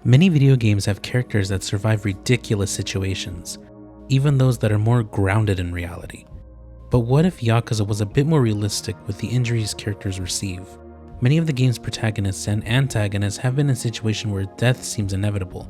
Many video games have characters that survive ridiculous situations, even those that are more grounded in reality. But what if Yakuza was a bit more realistic with the injuries characters receive? Many of the game's protagonists and antagonists have been in a situation where death seems inevitable,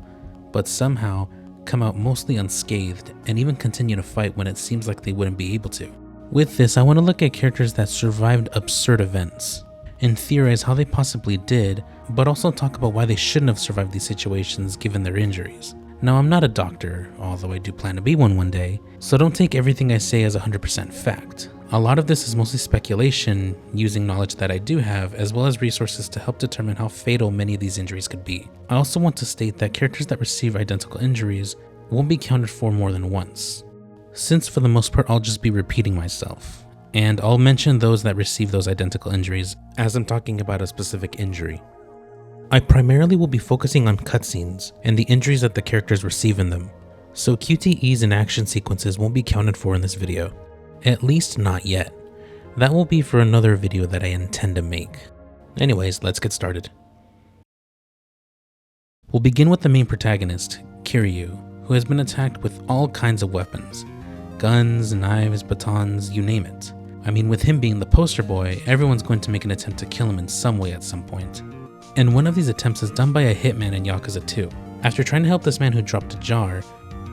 but somehow come out mostly unscathed and even continue to fight when it seems like they wouldn't be able to. With this, I want to look at characters that survived absurd events and theorize how they possibly did, but also talk about why they shouldn't have survived these situations given their injuries. Now, I'm not a doctor, although I do plan to be one day, so don't take everything I say as 100% fact. A lot of this is mostly speculation, using knowledge that I do have, as well as resources to help determine how fatal many of these injuries could be. I also want to state that characters that receive identical injuries won't be counted for more than once, since for the most part I'll just be repeating myself, and I'll mention those that receive those identical injuries as I'm talking about a specific injury. I primarily will be focusing on cutscenes and the injuries that the characters receive in them, so QTEs and action sequences won't be counted for in this video. At least not yet. That will be for another video that I intend to make. Anyways, let's get started. We'll begin with the main protagonist, Kiryu, who has been attacked with all kinds of weapons. Guns, knives, batons, you name it. I mean, with him being the poster boy, everyone's going to make an attempt to kill him in some way at some point. And one of these attempts is done by a hitman in Yakuza 2. After trying to help this man who dropped a jar,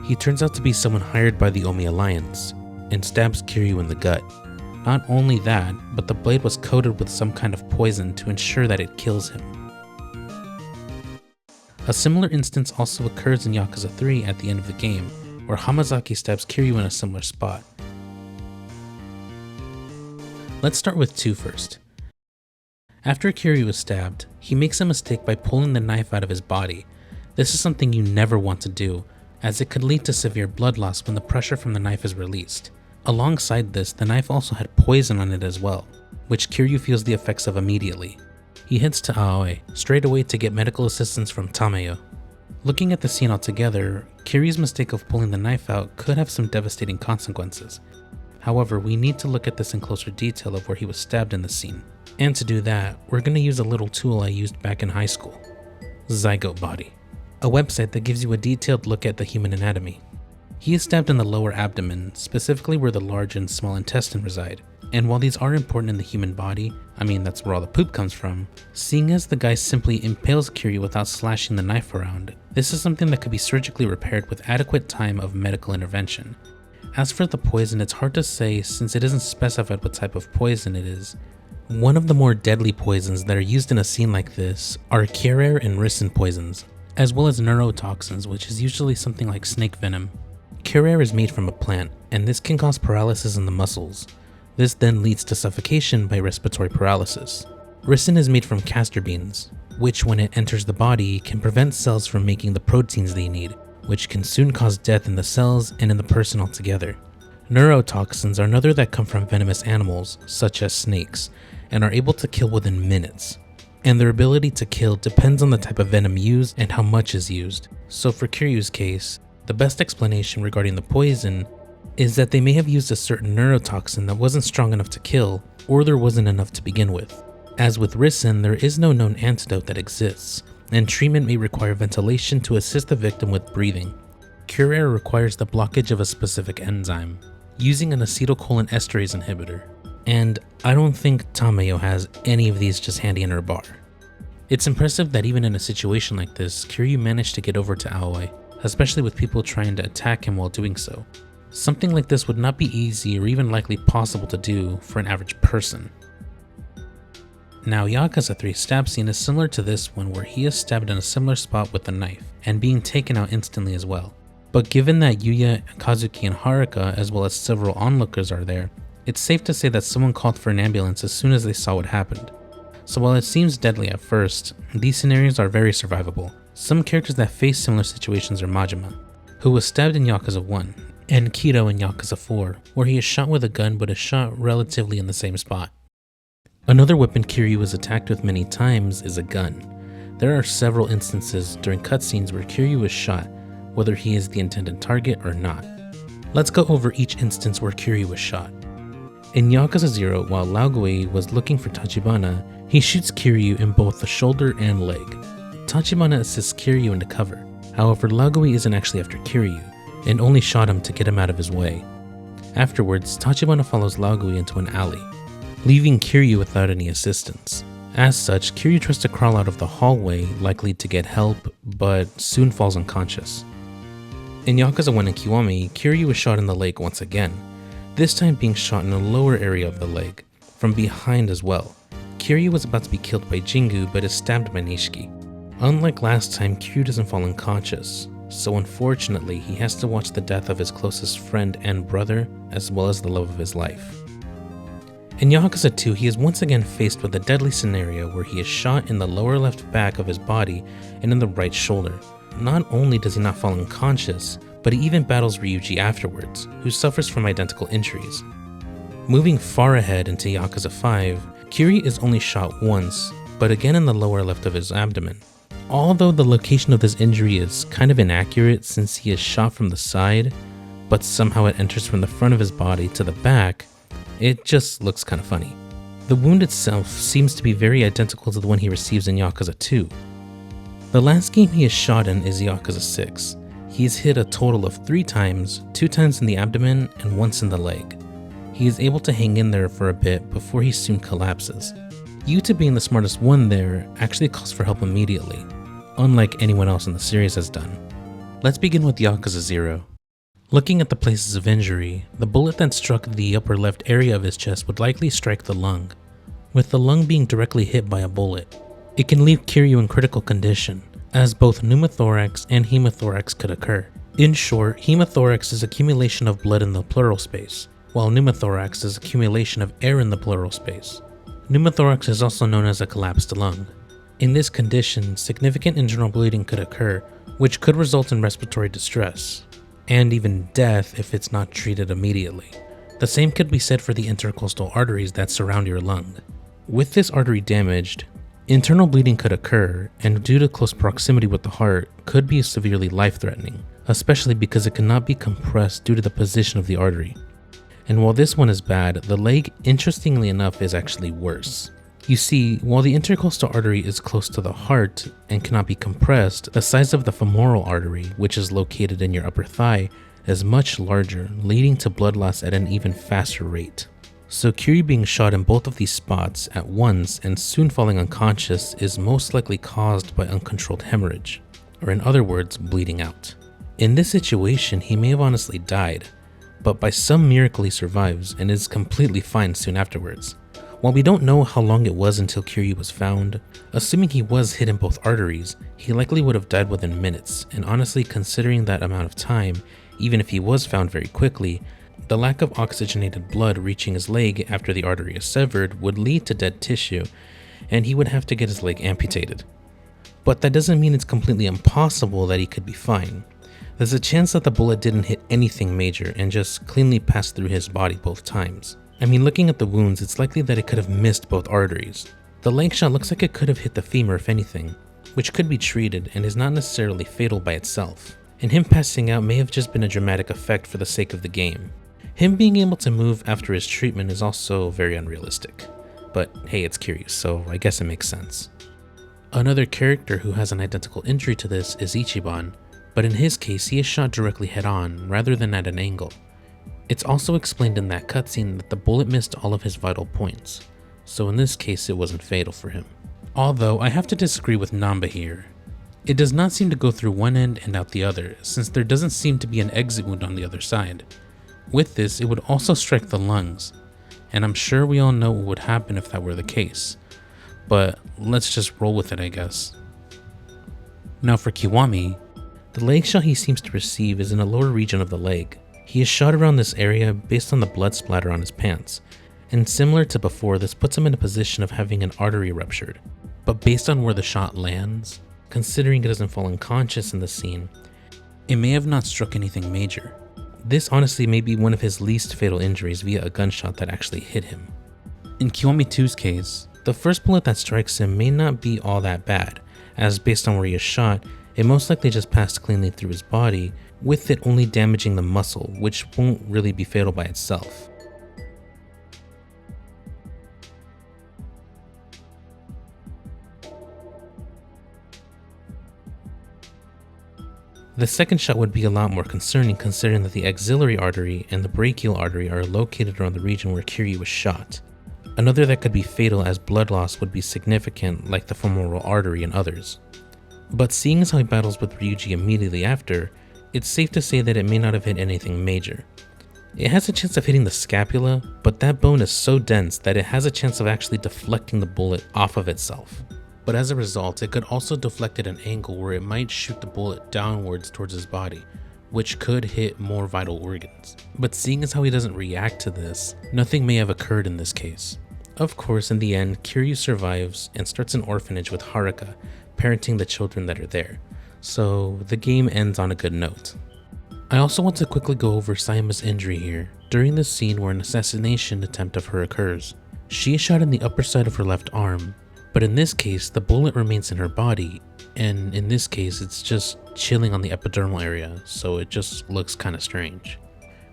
he turns out to be someone hired by the Omi Alliance, and stabs Kiryu in the gut. Not only that, but the blade was coated with some kind of poison to ensure that it kills him. A similar instance also occurs in Yakuza 3 at the end of the game, where Hamazaki stabs Kiryu in a similar spot. Let's start with 2 first. After Kiryu is stabbed, he makes a mistake by pulling the knife out of his body. This is something you never want to do, as it could lead to severe blood loss when the pressure from the knife is released. Alongside this, the knife also had poison on it as well, which Kiryu feels the effects of immediately. He heads to Aoi straight away to get medical assistance from Tamayo. Looking at the scene altogether, Kiryu's mistake of pulling the knife out could have some devastating consequences. However, we need to look at this in closer detail of where he was stabbed in the scene. And to do that, we're going to use a little tool I used back in high school, Zygote Body, a website that gives you a detailed look at the human anatomy. He is stabbed in the lower abdomen, specifically where the large and small intestine reside. And while these are important in the human body, I mean that's where all the poop comes from, seeing as the guy simply impales Kiryu without slashing the knife around, this is something that could be surgically repaired with adequate time of medical intervention. As for the poison, it's hard to say since it isn't specified what type of poison it is. One of the more deadly poisons that are used in a scene like this are Curare and Ricin poisons, as well as neurotoxins, which is usually something like snake venom. Curare is made from a plant, and this can cause paralysis in the muscles. This then leads to suffocation by respiratory paralysis. Ricin is made from castor beans, which when it enters the body can prevent cells from making the proteins they need, which can soon cause death in the cells and in the person altogether. Neurotoxins are another that come from venomous animals, such as snakes, and are able to kill within minutes. And their ability to kill depends on the type of venom used and how much is used. So for Kiryu's case, the best explanation regarding the poison is that they may have used a certain neurotoxin that wasn't strong enough to kill, or there wasn't enough to begin with. As with Ricin, there is no known antidote that exists, and treatment may require ventilation to assist the victim with breathing. Curare requires the blockage of a specific enzyme, using an acetylcholine esterase inhibitor, and I don't think Tamayo has any of these just handy in her bar. It's impressive that even in a situation like this, Kiryu managed to get over to Aoi, especially with people trying to attack him while doing so. Something like this would not be easy or even likely possible to do for an average person. Now, Yakuza 3 stab scene is similar to this one, where he is stabbed in a similar spot with a knife and being taken out instantly as well. But given that Yuya, Kazuki, and Haruka, as well as several onlookers are there, it's safe to say that someone called for an ambulance as soon as they saw what happened. So while it seems deadly at first, these scenarios are very survivable. Some characters that face similar situations are Majima, who was stabbed in Yakuza 1, and Kito in Yakuza 4, where he is shot with a gun but is shot relatively in the same spot. Another weapon Kiryu is attacked with many times is a gun. There are several instances during cutscenes where Kiryu is shot, whether he is the intended target or not. Let's go over each instance where Kiryu was shot. In Yakuza 0, while Laogui was looking for Tachibana, he shoots Kiryu in both the shoulder and leg. Tachibana assists Kiryu into cover. However, Lagui isn't actually after Kiryu, and only shot him to get him out of his way. Afterwards, Tachibana follows Lagui into an alley, leaving Kiryu without any assistance. As such, Kiryu tries to crawl out of the hallway, likely to get help, but soon falls unconscious. In Yakuza 1 and Kiwami, Kiryu was shot in the leg once again, this time being shot in the lower area of the leg, from behind as well. Kiryu was about to be killed by Jingu, but is stabbed by Nishiki. Unlike last time, Kiryu doesn't fall unconscious, so unfortunately he has to watch the death of his closest friend and brother, as well as the love of his life. In Yakuza 2, he is once again faced with a deadly scenario where he is shot in the lower left back of his body and in the right shoulder. Not only does he not fall unconscious, but he even battles Ryuji afterwards, who suffers from identical injuries. Moving far ahead into Yakuza 5, Kiryu is only shot once, but again in the lower left of his abdomen. Although the location of this injury is kind of inaccurate since he is shot from the side, but somehow it enters from the front of his body to the back, it just looks kind of funny. The wound itself seems to be very identical to the one he receives in Yakuza 2. The last game he is shot in is Yakuza 6. He is hit a total of 3 times, 2 times in the abdomen and once in the leg. He is able to hang in there for a bit before he soon collapses. Yuta, being the smartest one there, actually calls for help immediately, unlike anyone else in the series has done. Let's begin with Yakuza 0. Looking at the places of injury, the bullet that struck the upper left area of his chest would likely strike the lung. With the lung being directly hit by a bullet, it can leave Kiryu in critical condition, as both pneumothorax and hemothorax could occur. In short, hemothorax is accumulation of blood in the pleural space, while pneumothorax is accumulation of air in the pleural space. Pneumothorax is also known as a collapsed lung. In this condition, significant internal bleeding could occur, which could result in respiratory distress, and even death if it's not treated immediately. The same could be said for the intercostal arteries that surround your lung. With this artery damaged, internal bleeding could occur, and due to close proximity with the heart, could be severely life-threatening, especially because it cannot be compressed due to the position of the artery. And while this one is bad, the leg, interestingly enough, is actually worse. You see, while the intercostal artery is close to the heart and cannot be compressed, the size of the femoral artery, which is located in your upper thigh, is much larger, leading to blood loss at an even faster rate. So Kiryu being shot in both of these spots at once and soon falling unconscious is most likely caused by uncontrolled hemorrhage, or in other words, bleeding out. In this situation, he may have honestly died, but by some miracle he survives and is completely fine soon afterwards. While we don't know how long it was until Kiryu was found, assuming he was hit in both arteries, he likely would have died within minutes, and honestly, considering that amount of time, even if he was found very quickly, the lack of oxygenated blood reaching his leg after the artery is severed would lead to dead tissue, and he would have to get his leg amputated. But that doesn't mean it's completely impossible that he could be fine. There's a chance that the bullet didn't hit anything major and just cleanly passed through his body both times. I mean, looking at the wounds, it's likely that it could have missed both arteries. The leg shot looks like it could have hit the femur if anything, which could be treated and is not necessarily fatal by itself. And him passing out may have just been a dramatic effect for the sake of the game. Him being able to move after his treatment is also very unrealistic. But hey, it's Kiryu, so I guess it makes sense. Another character who has an identical injury to this is Ichiban, but in his case he is shot directly head on rather than at an angle. It's also explained in that cutscene that the bullet missed all of his vital points, so in this case it wasn't fatal for him. Although I have to disagree with Namba here. It does not seem to go through one end and out the other, since there doesn't seem to be an exit wound on the other side. With this, it would also strike the lungs, and I'm sure we all know what would happen if that were the case, but let's just roll with it, I guess. Now for Kiwami, the leg shot he seems to receive is in the lower region of the leg. He is shot around this area based on the blood splatter on his pants, and similar to before, this puts him in a position of having an artery ruptured. But based on where the shot lands, considering it doesn't fall unconscious in the scene, it may have not struck anything major. This honestly may be one of his least fatal injuries via a gunshot that actually hit him. In Kiwami 2's case, the first bullet that strikes him may not be all that bad, as based on where he is shot, it most likely just passed cleanly through his body, with it only damaging the muscle, which won't really be fatal by itself. The second shot would be a lot more concerning considering that the axillary artery and the brachial artery are located around the region where Kiryu was shot. Another that could be fatal as blood loss would be significant like the femoral artery and others. But seeing as how he battles with Ryuji immediately after, it's safe to say that it may not have hit anything major. It has a chance of hitting the scapula, but that bone is so dense that it has a chance of actually deflecting the bullet off of itself. But as a result, it could also deflect at an angle where it might shoot the bullet downwards towards his body, which could hit more vital organs. But seeing as how he doesn't react to this, nothing may have occurred in this case. Of course, in the end, Kiryu survives and starts an orphanage with Haruka, parenting the children that are there. So the game ends on a good note. I also want to quickly go over Sayama's injury here, during the scene where an assassination attempt of her occurs. She is shot in the upper side of her left arm, but in this case the bullet remains in her body, and in this case it's just chilling on the epidermal area, so it just looks kinda strange.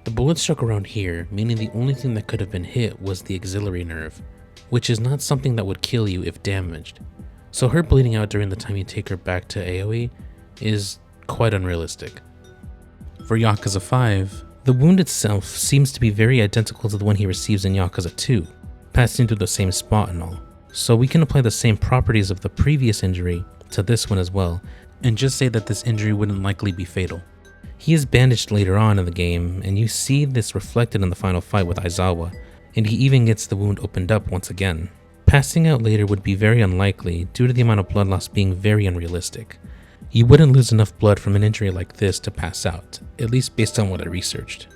The bullet struck around here, meaning the only thing that could have been hit was the axillary nerve, which is not something that would kill you if damaged. So her bleeding out during the time you take her back to AoE is quite unrealistic. For Yakuza 5, the wound itself seems to be very identical to the one he receives in Yakuza 2, passing through the same spot and all. So we can apply the same properties of the previous injury to this one as well, and just say that this injury wouldn't likely be fatal. He is bandaged later on in the game, and you see this reflected in the final fight with Aizawa, and he even gets the wound opened up once again. Passing out later would be very unlikely due to the amount of blood loss being very unrealistic. You wouldn't lose enough blood from an injury like this to pass out, at least based on what I researched.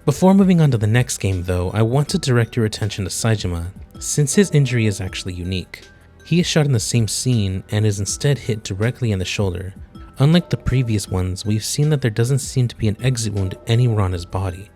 Before moving on to the next game though, I want to direct your attention to Saejima, since his injury is actually unique. He is shot in the same scene and is instead hit directly in the shoulder. Unlike the previous ones, we've seen that there doesn't seem to be an exit wound anywhere on his body.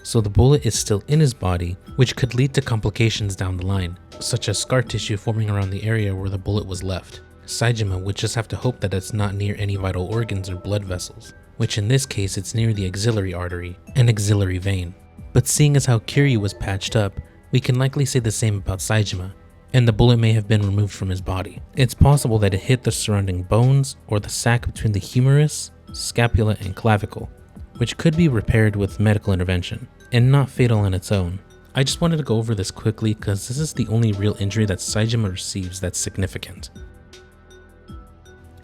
So the bullet is still in his body, which could lead to complications down the line, such as scar tissue forming around the area where the bullet was left. Saejima would just have to hope that it's not near any vital organs or blood vessels, which in this case it's near the axillary artery and axillary vein. But seeing as how Kiryu was patched up, we can likely say the same about Saejima, and the bullet may have been removed from his body. It's possible that it hit the surrounding bones or the sac between the humerus, scapula, and clavicle, which could be repaired with medical intervention, and not fatal on its own. I just wanted to go over this quickly because this is the only real injury that Saejima receives that's significant.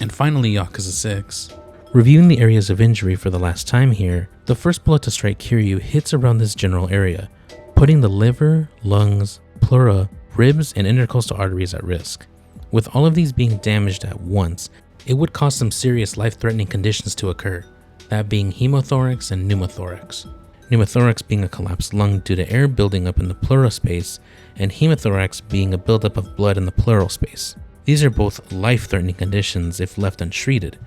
And finally, Yakuza 6. Reviewing the areas of injury for the last time here, the first bullet to strike Kiryu hits around this general area, putting the liver, lungs, pleura, ribs, and intercostal arteries at risk. With all of these being damaged at once, it would cause some serious life-threatening conditions to occur, that being hemothorax and pneumothorax. Pneumothorax being a collapsed lung due to air building up in the pleural space, and hemothorax being a buildup of blood in the pleural space. These are both life-threatening conditions if left untreated.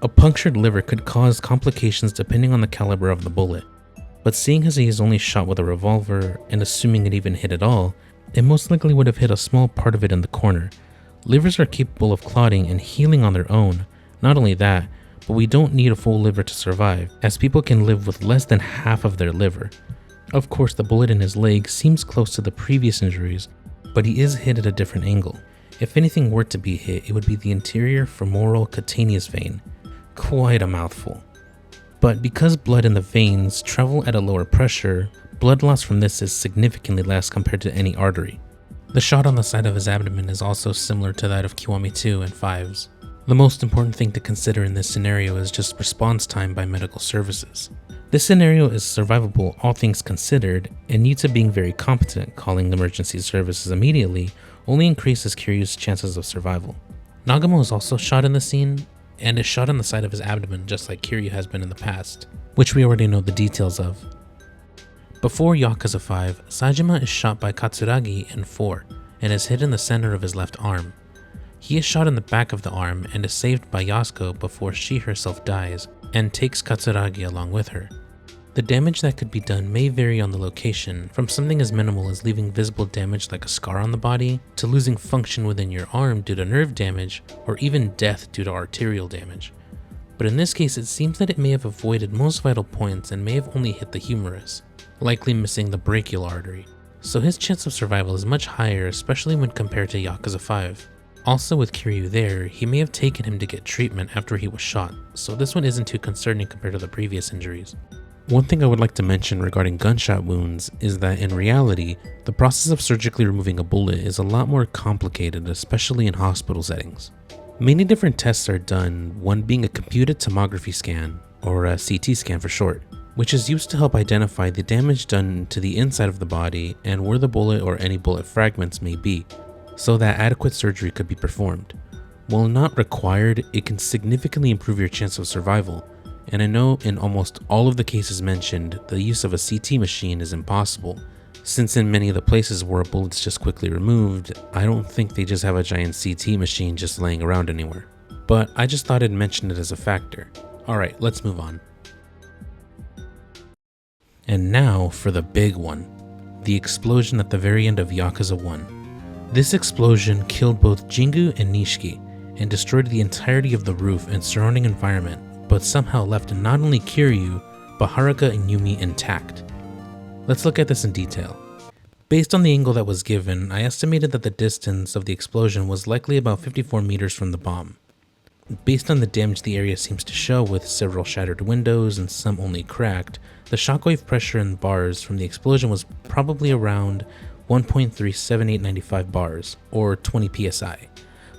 A punctured liver could cause complications depending on the caliber of the bullet, but seeing as he is only shot with a revolver, and assuming it even hit at all, it most likely would have hit a small part of it in the corner. Livers are capable of clotting and healing on their own. Not only that, but we don't need a full liver to survive, as people can live with less than half of their liver. Of course, the bullet in his leg seems close to the previous injuries, but he is hit at a different angle. If anything were to be hit, it would be the anterior femoral cutaneous vein. Quite a mouthful. But because blood in the veins travel at a lower pressure, blood loss from this is significantly less compared to any artery. The shot on the side of his abdomen is also similar to that of Kiwami 2 and 5's. The most important thing to consider in this scenario is just response time by medical services. This scenario is survivable all things considered, and Yuta being very competent calling emergency services immediately only increases Kiryu's chances of survival. Nagamo is also shot in the scene, and is shot on the side of his abdomen just like Kiryu has been in the past, which we already know the details of. Before Yakuza 5, Saejima is shot by Katsuragi in 4, and is hit in the center of his left arm. He is shot in the back of the arm and is saved by Yasuko before she herself dies, and takes Katsuragi along with her. The damage that could be done may vary on the location, from something as minimal as leaving visible damage like a scar on the body, to losing function within your arm due to nerve damage, or even death due to arterial damage. But in this case, it seems that it may have avoided most vital points and may have only hit the humerus, likely missing the brachial artery. So his chance of survival is much higher, especially when compared to Yakuza 5. Also with Kiryu there, he may have taken him to get treatment after he was shot, so this one isn't too concerning compared to the previous injuries. One thing I would like to mention regarding gunshot wounds is that in reality, the process of surgically removing a bullet is a lot more complicated, especially in hospital settings. Many different tests are done, one being a computed tomography scan, or a CT scan for short, which is used to help identify the damage done to the inside of the body and where the bullet or any bullet fragments may be, so that adequate surgery could be performed. While not required, it can significantly improve your chance of survival, and I know in almost all of the cases mentioned, the use of a CT machine is impossible, since in many of the places where a bullet's just quickly removed, I don't think they just have a giant CT machine just laying around anywhere. But I just thought I'd mention it as a factor. Alright, let's move on. And now for the big one, the explosion at the very end of Yakuza 1. This explosion killed both Jingu and Nishiki, and destroyed the entirety of the roof and surrounding environment, but somehow left not only Kiryu, but Haruka and Yumi intact. Let's look at this in detail. Based on the angle that was given, I estimated that the distance of the explosion was likely about 54 meters from the bomb. Based on the damage the area seems to show, with several shattered windows and some only cracked, the shockwave pressure in bars from the explosion was probably around 1.37895 bars, or 20 psi.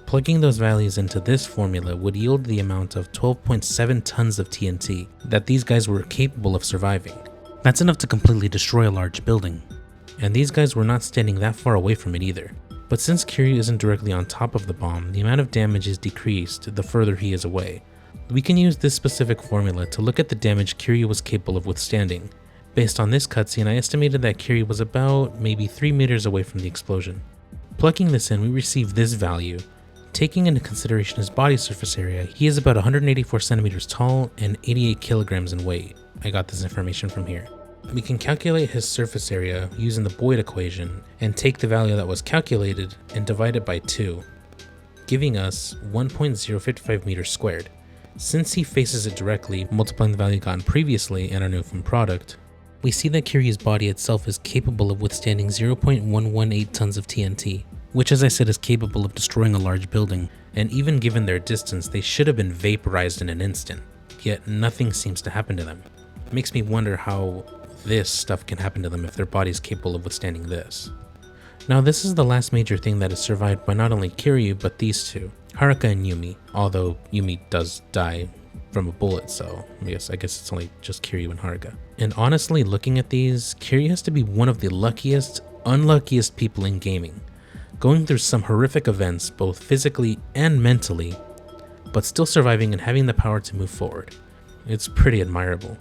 Plugging those values into this formula would yield the amount of 12.7 tons of TNT that these guys were capable of surviving. That's enough to completely destroy a large building. And these guys were not standing that far away from it either. But since Kiryu isn't directly on top of the bomb, the amount of damage is decreased the further he is away. We can use this specific formula to look at the damage Kiryu was capable of withstanding. Based on this cutscene, I estimated that Kiryu was about maybe 3 meters away from the explosion. Plugging this in, we receive this value. Taking into consideration his body surface area, he is about 184 centimeters tall and 88 kilograms in weight. I got this information from here. We can calculate his surface area using the Boyd equation and take the value that was calculated and divide it by 2, giving us 1.055 meters squared. Since he faces it directly, multiplying the value gotten previously and our new film product, we see that Kiryu's body itself is capable of withstanding 0.118 tons of TNT, which as I said is capable of destroying a large building, and even given their distance they should have been vaporized in an instant, yet nothing seems to happen to them. It makes me wonder how this stuff can happen to them if their body is capable of withstanding this. Now this is the last major thing that is survived by not only Kiryu but these two, Haruka and Yumi, although Yumi does die from a bullet, so I guess it's only just Kiryu and Haruka. And honestly, looking at these, Kiryu has to be one of the unluckiest people in gaming, going through some horrific events both physically and mentally, but still surviving and having the power to move forward. It's pretty admirable.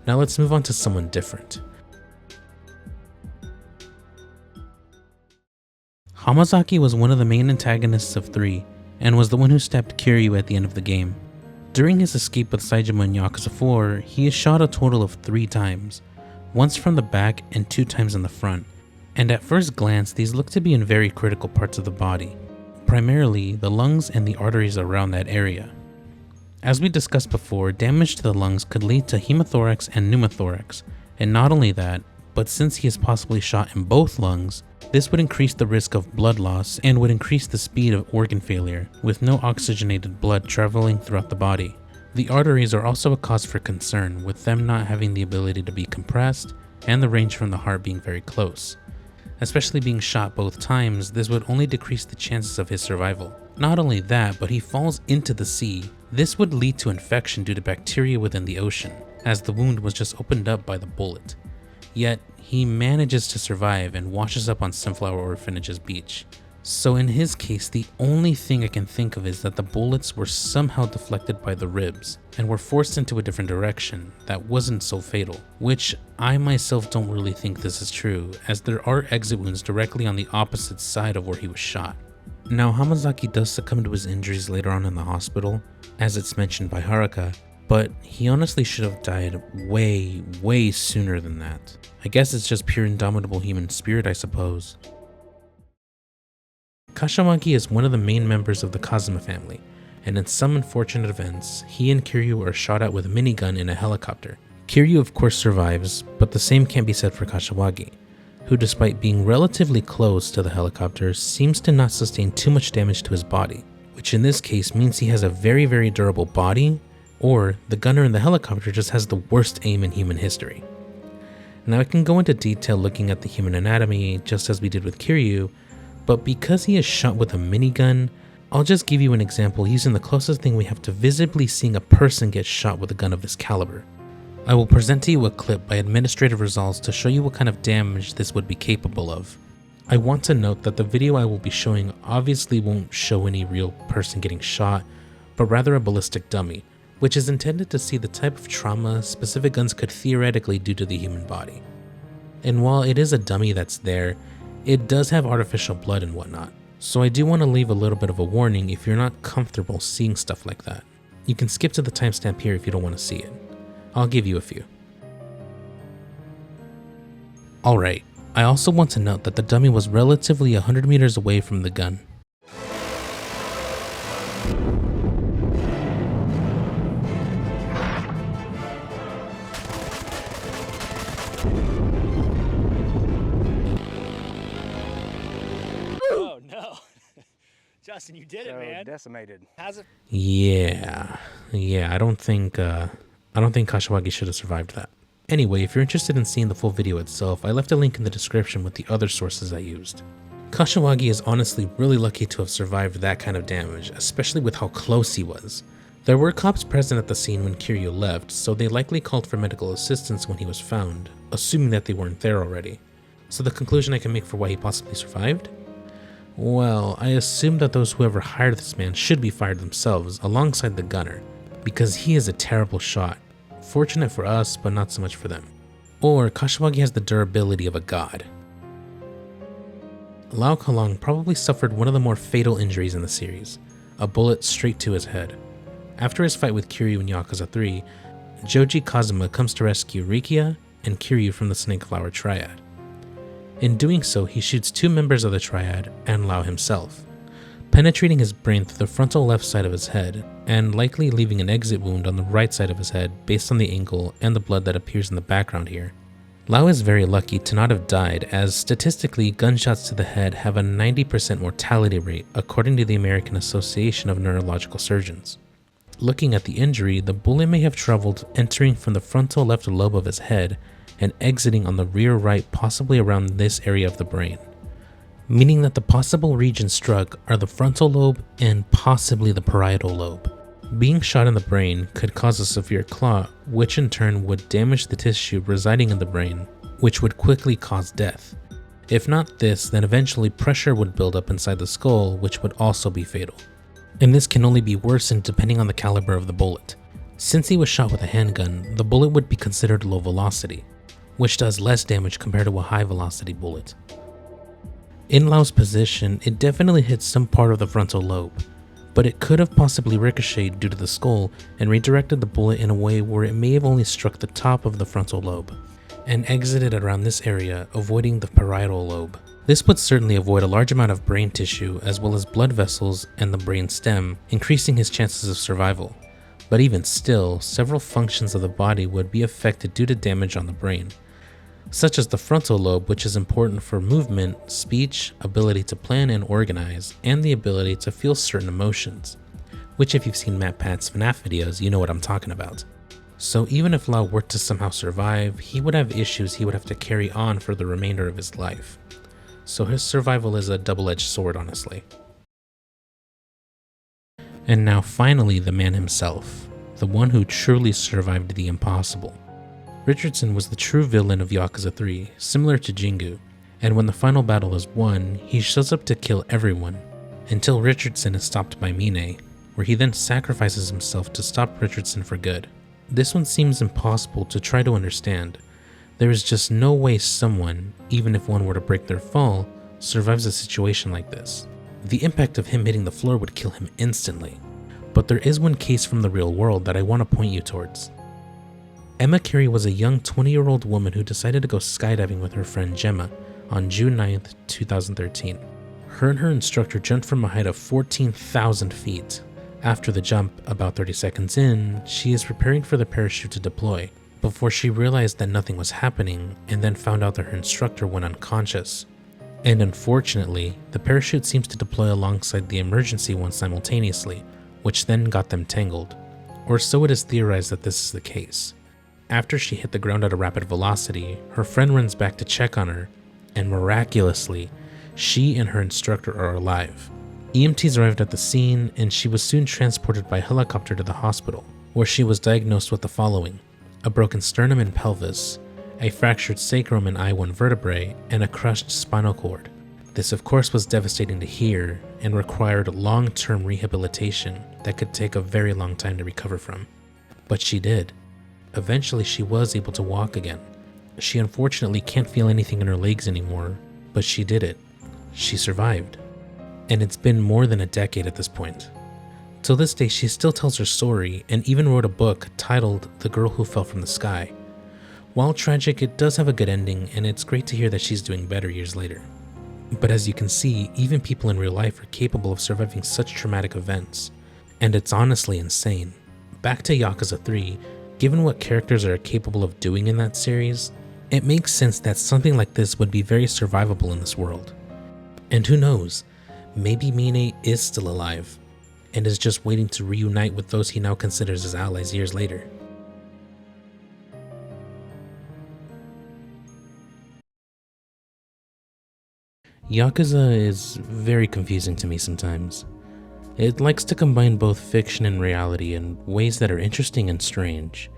Now let's move on to someone different. Hamazaki was one of the main antagonists of 3, and was the one who stabbed Kiryu at the end of the game. During his escape with Saejima in Yakuza 4, he is shot a total of 3 times, once from the back and 2 times in the front, and at first glance these look to be in very critical parts of the body, primarily the lungs and the arteries around that area. As we discussed before, damage to the lungs could lead to hemothorax and pneumothorax, and not only that, but since he is possibly shot in both lungs, this would increase the risk of blood loss and would increase the speed of organ failure, with no oxygenated blood traveling throughout the body. The arteries are also a cause for concern, with them not having the ability to be compressed and the range from the heart being very close. Especially being shot both times, this would only decrease the chances of his survival. Not only that, but he falls into the sea. This would lead to infection due to bacteria within the ocean, as the wound was just opened up by the bullet. Yet, he manages to survive and washes up on Sunflower Orphanage's beach. So in his case, the only thing I can think of is that the bullets were somehow deflected by the ribs and were forced into a different direction that wasn't so fatal, which I myself don't really think this is true, as there are exit wounds directly on the opposite side of where he was shot. Now Hamazaki does succumb to his injuries later on in the hospital, as it's mentioned by Haruka, but he honestly should have died way sooner than that. I guess it's just pure indomitable human spirit, I suppose. Kashawagi is one of the main members of the Kazuma family, and in some unfortunate events, he and Kiryu are shot at with a minigun in a helicopter. Kiryu of course survives, but the same can't be said for Kashawagi, who despite being relatively close to the helicopter seems to not sustain too much damage to his body, which in this case means he has a very durable body, or the gunner in the helicopter just has the worst aim in human history. Now I can go into detail looking at the human anatomy just as we did with Kiryu, but because he is shot with a minigun, I'll just give you an example using the closest thing we have to visibly seeing a person get shot with a gun of this caliber. I will present to you a clip by administrative results to show you what kind of damage this would be capable of. I want to note that the video I will be showing obviously won't show any real person getting shot, but rather a ballistic dummy, which is intended to see the type of trauma specific guns could theoretically do to the human body. And while it is a dummy that's there, it does have artificial blood and whatnot, so I do want to leave a little bit of a warning if you're not comfortable seeing stuff like that. You can skip to the timestamp here if you don't want to see it. I'll give you a few. Alright, I also want to note that the dummy was relatively 100 meters away from the gun. Oh no. Justin, you did it, man. Decimated. How's it? Yeah, I don't think Kashiwagi should have survived that. Anyway, if you're interested in seeing the full video itself, I left a link in the description with the other sources I used. Kashiwagi is honestly really lucky to have survived that kind of damage, especially with how close he was. There were cops present at the scene when Kiryu left, so they likely called for medical assistance when he was found, assuming that they weren't there already. So the conclusion I can make for why he possibly survived? Well, I assume that those who ever hired this man should be fired themselves alongside the gunner, because he is a terrible shot. Fortunate for us, but not so much for them. Or Kashiwagi has the durability of a god. Lau Kalong probably suffered one of the more fatal injuries in the series, a bullet straight to his head. After his fight with Kiryu in Yakuza 3, Joji Kazuma comes to rescue Rikia and Kiryu from the Snake Flower Triad. In doing so, he shoots two members of the Triad and Lau himself, penetrating his brain through the frontal left side of his head, and likely leaving an exit wound on the right side of his head based on the angle and the blood that appears in the background here. Lau is very lucky to not have died, as statistically gunshots to the head have a 90% mortality rate according to the American Association of Neurological Surgeons. Looking at the injury, the bullet may have traveled entering from the frontal left lobe of his head and exiting on the rear right, possibly around this area of the brain, meaning that the possible regions struck are the frontal lobe and possibly the parietal lobe. Being shot in the brain could cause a severe clot, which in turn would damage the tissue residing in the brain, which would quickly cause death. If not this, then eventually pressure would build up inside the skull, which would also be fatal. And this can only be worsened depending on the caliber of the bullet. Since he was shot with a handgun, the bullet would be considered low velocity, which does less damage compared to a high velocity bullet. In Lau's position, it definitely hit some part of the frontal lobe, but it could have possibly ricocheted due to the skull and redirected the bullet in a way where it may have only struck the top of the frontal lobe and exited around this area, avoiding the parietal lobe. This would certainly avoid a large amount of brain tissue as well as blood vessels and the brain stem, increasing his chances of survival. But even still, several functions of the body would be affected due to damage on the brain, such as the frontal lobe, which is important for movement, speech, ability to plan and organize, and the ability to feel certain emotions, which if you've seen Matt Pat's FNAF videos, you know what I'm talking about. So even if Lau were to somehow survive, he would have issues he would have to carry on for the remainder of his life. So his survival is a double-edged sword, honestly. And now finally the man himself, the one who truly survived the impossible. Richardson was the true villain of Yakuza 3, similar to Jingu, and when the final battle is won, he shows up to kill everyone, until Richardson is stopped by Mine, where he then sacrifices himself to stop Richardson for good. This one seems impossible to try to understand. There is just no way someone, even if one were to break their fall, survives a situation like this. The impact of him hitting the floor would kill him instantly. But there is one case from the real world that I want to point you towards. Emma Carey was a young 20-year-old woman who decided to go skydiving with her friend Gemma on June 9th, 2013. Her and her instructor jumped from a height of 14,000 feet. After the jump, about 30 seconds in, she is preparing for the parachute to deploy, before she realized that nothing was happening and then found out that her instructor went unconscious. And unfortunately, the parachute seems to deploy alongside the emergency one simultaneously, which then got them tangled. Or so it is theorized that this is the case. After she hit the ground at a rapid velocity, her friend runs back to check on her, and miraculously, she and her instructor are alive. EMTs arrived at the scene, and she was soon transported by helicopter to the hospital, where she was diagnosed with the following: a broken sternum and pelvis, a fractured sacrum and I1 vertebrae, and a crushed spinal cord. This of course was devastating to hear and required long-term rehabilitation that could take a very long time to recover from. But she did. Eventually she was able to walk again. She unfortunately can't feel anything in her legs anymore, but she did it. She survived. And it's been more than a decade at this point. Till this day she still tells her story and even wrote a book titled The Girl Who Fell from the Sky. While tragic, it does have a good ending, and it's great to hear that she's doing better years later. But as you can see, even people in real life are capable of surviving such traumatic events, and it's honestly insane. Back to Yakuza 3, given what characters are capable of doing in that series, it makes sense that something like this would be very survivable in this world. And who knows, maybe Mine is still alive, and is just waiting to reunite with those he now considers his allies years later. Yakuza is very confusing to me sometimes. It likes to combine both fiction and reality in ways that are interesting and strange.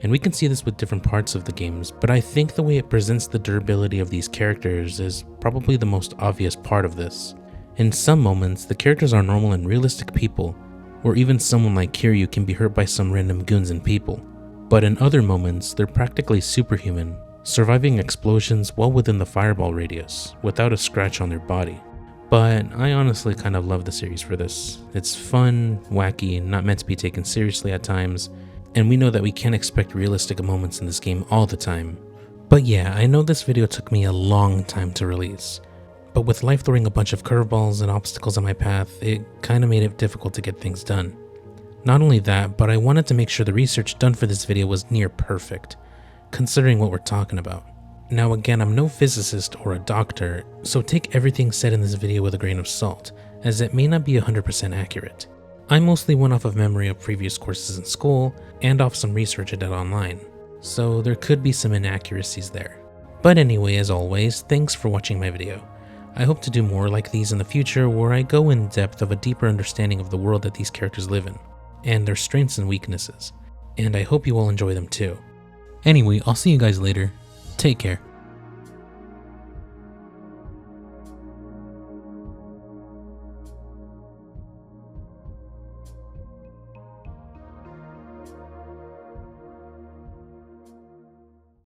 And we can see this with different parts of the games, but I think the way it presents the durability of these characters is probably the most obvious part of this. In some moments, the characters are normal and realistic people, or even someone like Kiryu can be hurt by some random goons and people. But in other moments, they're practically superhuman, surviving explosions well within the fireball radius, without a scratch on their body. But I honestly kind of love the series for this. It's fun, wacky, not meant to be taken seriously at times, and we know that we can't expect realistic moments in this game all the time. But yeah, I know this video took me a long time to release, but with life throwing a bunch of curveballs and obstacles on my path, it kinda made it difficult to get things done. Not only that, but I wanted to make sure the research done for this video was near perfect, considering what we're talking about. Now again, I'm no physicist or a doctor, so take everything said in this video with a grain of salt, as it may not be 100% accurate. I mostly went off of memory of previous courses in school, and off some research I did online, so there could be some inaccuracies there. But anyway, as always, thanks for watching my video. I hope to do more like these in the future where I go in depth of a deeper understanding of the world that these characters live in, and their strengths and weaknesses, and I hope you all enjoy them too. Anyway, I'll see you guys later. Take care.